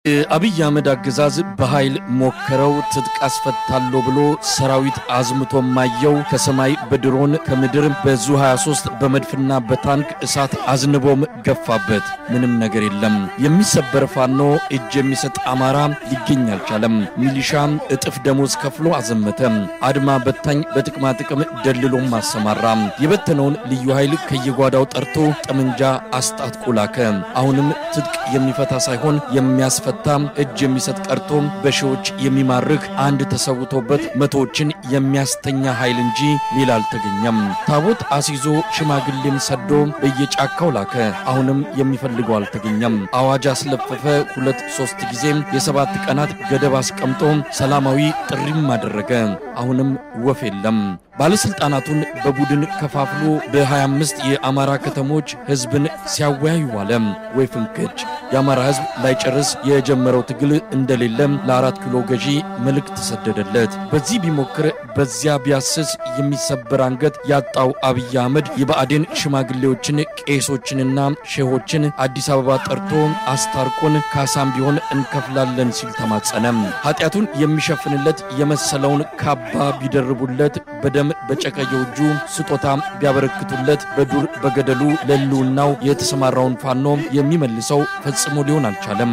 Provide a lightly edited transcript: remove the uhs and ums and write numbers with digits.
አብይ አህመድ አገዛዝ በኃይል ሞከረው ትጥቅ አስፈታሎ ብሎ ሰራዊት አዝምቶ ማየው ከሰማይ በድሮን ከምድር በዙ 23 በመድፍና በታንክ እሳት አዝንቦም ገፋበት ምንም ነገር የለም የሚሰበር ፋኖ እጅ የሚሰጥ አማራ ሊገኝ አልቻለም ሚሊሻ እጥፍ ደሞዝ ከፍሎ አዘመተ አድማ በታኝ በጥቅማ ጥቅም ደልሎም ማሰማራ የበተነውን ልዩ ኃይል ከየጓዳው ጠርቶ ጠመንጃ አስጣጥቆ ላከ አሁንም ትጥቅ የሚፈታ ሳይሆን የሚያስፈታ እጅ የሚሰጥ ቀርቶ በሺዎች የሚማርክ አንድ ተሰውቶበት መቶዎችን የሚያስተኛ ኃይል እንጂ ሌላ አልተገኘም ታቦት አሲዞ ሽማግሌም ሰዶ በየጫካው ላከ አሁንም የሚፈልገው አልተገኘም አዋጅ አስለፈፈ 2-3 ጊዜ የሰባት ቀናት ገደብ አስቀምጦ ሰላማዊ ጥሪም አደረገ አሁንም ወፍ የለም ባለስልጣናቱን በቡድን ከፋፍሎ በ25 የአማራ ከተሞች ህዝብን ሲያወያዩ ዋለ ወይ ፍንክች የአማራ ህዝብ ላይ ጨርስ የጀመረው ትግል እንደሌለም ለ4 ኪሎ ገዢ መልእክት ተሰደደለት በዚህ ቢሞክር በዚያ ቢያስስ የሚሰበር አንገት ያጣው አብይ አህመድ የባዕዴን ሽማግሌዎችን ቄሶችንና ሼሆችን አዲስ አበባ ጠርቶ አስታርቆን ካሳም ቢሆን እንከፍላለን ሲል ተማጸነ ኃጢያቱን የሚሸፍንለት የመሰለውን ካባ ቢደርቡለት በደም በጨቀየው እጁ ስጦታ ቢያበረክቱለት በዱር በገደሉ ለሉናው የተሰማራውን ፋኖ የሚመልሰው ፈጽሞ ሊሆን አልቻለም